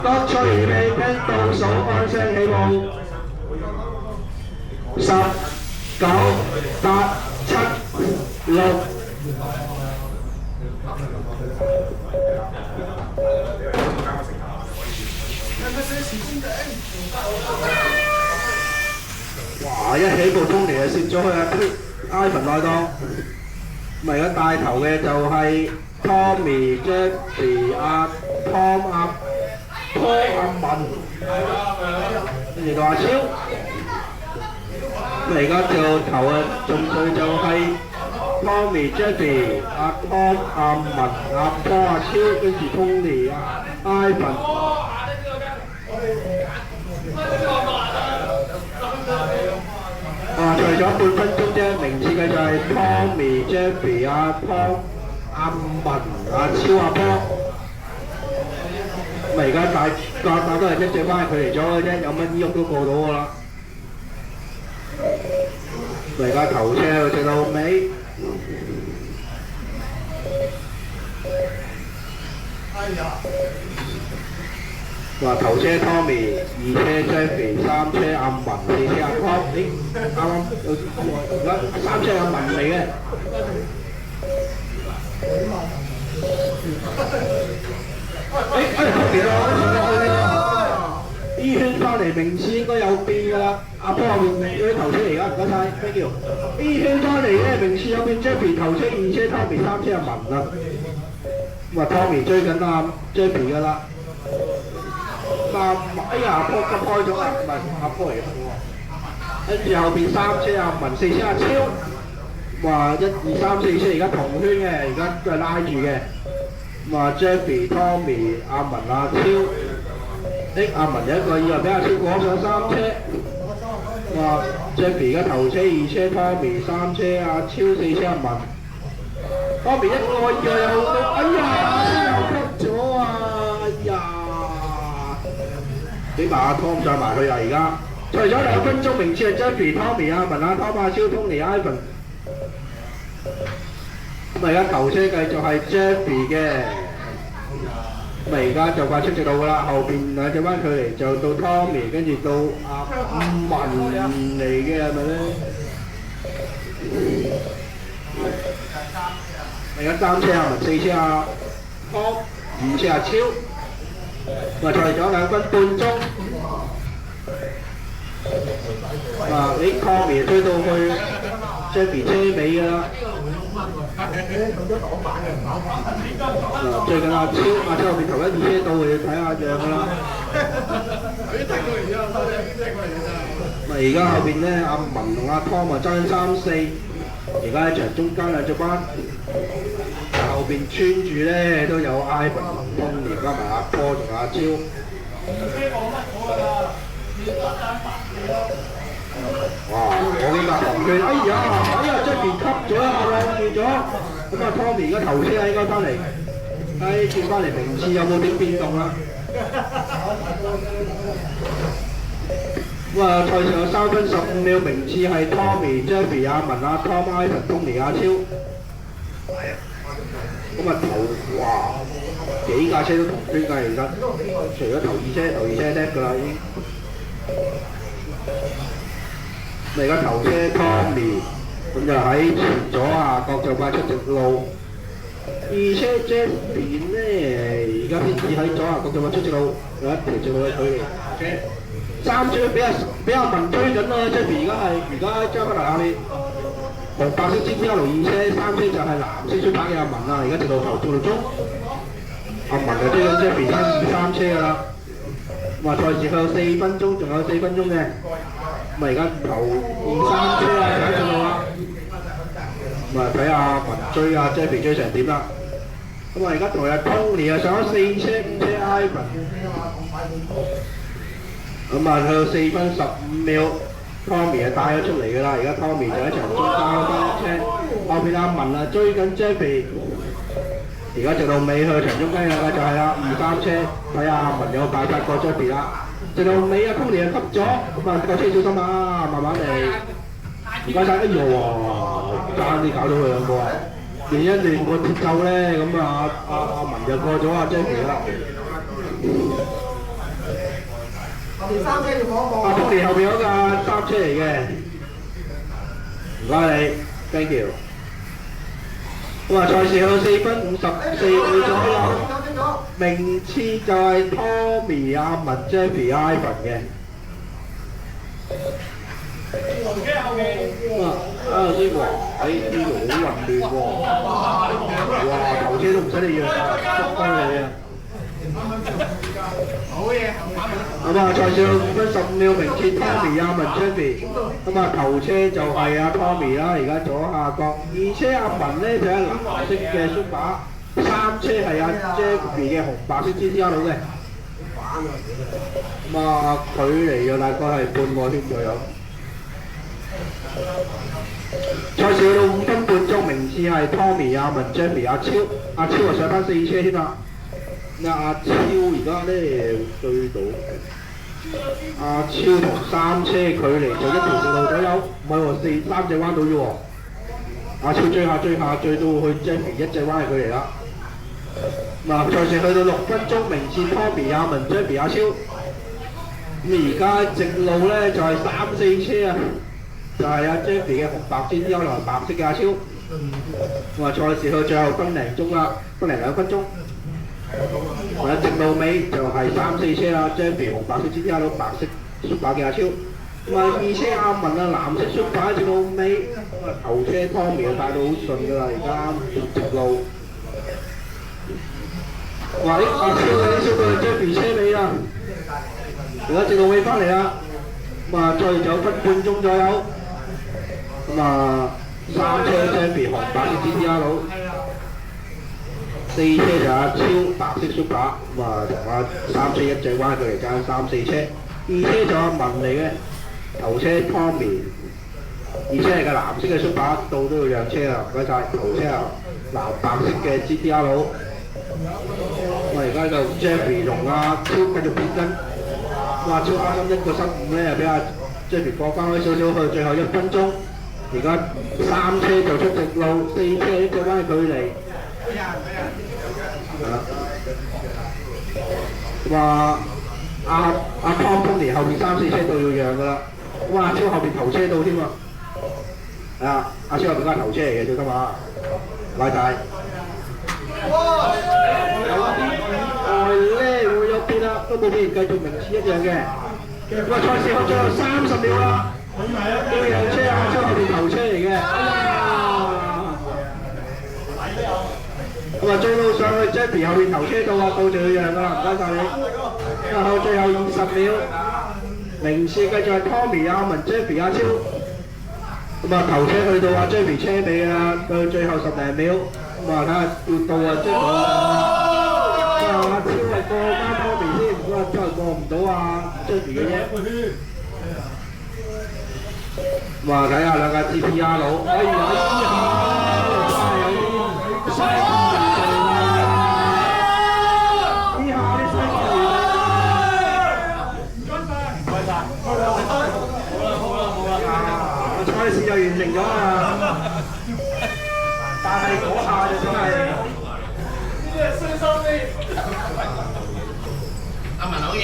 各隨備兵倒數按聲起舞，十、九、八、七、六。哇！一起步衝嚟就攝咗去Ivan 內檔，咁而家帶頭嘅就係 Tommy、Jeffrey、Tom、Paul、文，跟住到阿超。咁而家就頭中隊就係 Tommy、Jeffrey、Tom、文、Paul、超，跟住 Tony、Ivan。除咗半分鐘啫，名次嘅就係 Tommy、Jeffrey、Tom、文、超、波。咁而家大都係一隻翻距離咗嘅啫，有乜依喐都過到㗎啦。咁而家頭車去直到尾。話頭車 Tommy， 二車 Jeffrey， 三車文，四車Tom， 啱啱有而家三車文嚟嘅。Tommy 咯，E 圈翻嚟名次應該有變㗎啦。阿波後面嗰啲頭車而家唔該晒 ，thank you。E 圈翻嚟嘅名次有變 ，Jeffrey 頭車，二車 Tommy， 三車文啦。話 Tommy 追緊Jeffrey 㗎啦。哎呀，波急開咗啦，唔係阿波嚟嘅喎。跟住後邊三車文，四車超，話1、2、3、4車而家同圈嘅，而家都係拉住嘅。話 Jeffrey、Tommy、文、超，阿文有一個以為俾阿超過上三車。話 Jeffrey 而家頭車、二車 Tommy， 三車超，四車文。Tommy 一個以為有好多，哎呀，又急咗啊！哎呀！俾埋阿 Tom 上埋去啊！而家除咗2分鐘，名次係 Jeffrey、Tommy、文、Tom、超、Tony、Ivan。咁而家頭車繼續係 Jeffrey 嘅，咁而家就快出直路㗎啦。後邊兩隻彎距離就到 Tommy， 跟住到文嚟嘅係咪咧？而家三車文，四車Tom， 五車超。話賽咗2分半鐘，Tommy 追到去 Jeffrey 車尾㗎啦。最近阿超後面頭1、2車到，要睇下樣㗎啦。而家後邊咧，阿文同阿 Tom 爭緊3、4，而家喺場中間兩隻彎。後邊穿住咧都有 Ivan、Tony 加埋阿波同阿超。哇！我呢架紅圈，哎呀 ，Jeffrey 吸咗一下啦，跌咗。咁啊 ，Tommy 而家頭車應該翻嚟，轉翻嚟名次有冇點變動啦？咁啊，賽事有3分15秒，名次係 Tommy、Jeffrey、文、Tom、Ivan、Tony、超。咁啊哇！幾架車都同圈㗎，其實除咗頭二車叻㗎啦已經。而家頭車 Tommy， 咁就喺前左下角就快出直路。二車 Jeffrey 咧，而家先至喺左下角就快出直路，有一條直路嘅距離。三車俾阿文追緊啦 ，Jeffrey 而家將翻嚟下面。紅白色 GTR 2車，三車就係藍色出牌嘅阿文啊！而家直路頭直路中，阿文就追緊 Jeffrey 三車㗎啦。話賽事佢有4分鐘，仲有4分鐘嘅。咁而家頭2、3車啊，就喺直路啦。咁啊睇下文追啊 Jeffrey 追成點啦。咁啊而家同日 Tony 啊上咗4車、5車 Ivan。咁啊佢有4分15秒。Tommy 帶咗出嚟㗎啦，而家 Tommy 就喺場中間翻車，後邊阿文追緊 Jeffrey， 而家直到尾去場中間㗎就係啦，2、3車睇下阿文有爆發過 Jeffrey 啦，直到尾阿 Tony 吸咗，咁啊個車小心啊，慢慢嚟，唔該晒，哎呦爭啲搞到佢兩個啊，亂一亂個節奏咧，咁啊阿文就過咗阿 Jeffrey 啦。福田後邊嗰架三車嚟嘅，唔該你 ，thank you。哇！賽事去到4分54秒左右，名次就係 Tommy、阿文、Jeffy、Ivan 嘅。頭先話喺呢度好混亂喎，哇！頭車都唔使你讓啊，捉翻你啊！好嘢，咁啊，賽事5分15秒，名次 Tommy、阿文、Jeffy， 咁啊頭車就係阿 Tommy 啦，而家左下角，二車阿文咧就係藍色嘅 Super， 三車係阿 Jeffy 嘅紅白色 GTR 佬嘅，咁啊距離就大概係半個圈左右。賽事去到5分半鐘，名次係 Tommy、阿文、Jeffy、阿超，阿超啊上翻4車添啦。阿超而家咧追到，阿超同三車距離就1條直路左右，唔係喎3隻彎到啫喎。阿超追下追到去 Jeffy 1隻彎嘅距離啦。嗱，賽事去到6分鐘，名次 Tommy、阿文、Jeffy、阿超。咁而家直路咧就係3、4車啊，就係阿 Jeffy 嘅紅白GTR同埋白色嘅阿超。咁啊，賽事去最後分零鐘啦，分零2分鐘。直路尾就係3、4車啦 ，Jeffy 紅白色 GTR 佬，白色 Super 嘅阿超。咁啊，二車阿文啊，藍色 Super 直路尾，咁啊頭車 Tommy 就帶到好順㗎啦，而家直路。哇！阿超嘅小隊 Jeffy 車尾啊，而家直路尾翻嚟啦。咁啊，再9分半鐘左右。咁啊，3車 Jeffy 紅白色 GTR 佬。4車就阿超白色 Super， 咁啊同阿3車1隻彎距離間3、4車，二車就阿文嚟嘅，頭車 Tommy， 二車係個藍色嘅 Super， 到都要讓車啦，唔該晒，頭車啊白色嘅 GTR 佬，咁而家就 Jeffy 同阿超繼續變身，阿超啱啱1個失誤咧，又俾阿 Jeffy 過翻開少少去最後1分鐘，而家3車就出直路，4車1隻彎距離。話阿 Tom 豐年後邊3、4車都要讓㗎啦，哇！超後邊頭車到添啊，係啊，阿超後邊嗰係頭車嚟嘅，小心啊，唔該晒。哇！有啲意外咧會有變啦，都冇變，繼續名次一樣嘅。咁啊，賽事去最後30秒啦，都有車啊，超後邊頭車嚟嘅。咁啊，追到上去 Jeffy 後邊頭車到啊，到就要讓㗎啦，唔該晒你。咁啊，最後20秒，名次繼續係 Tommy、阿文、Jeffy、阿超。咁啊，頭車去到阿 Jeffy 車尾啦，到最後10零秒，咁啊睇下要到啊 Jeffy。阿超係過翻 Tommy 先，咁啊真係過唔到啊 Jeffy 嘅啫。咁啊睇下兩架 GTR 佬，哎呀，真係有啲犀利。賽事就完成咗啦，但係嗰下就真係呢啲係傷心啲。阿文好嘢。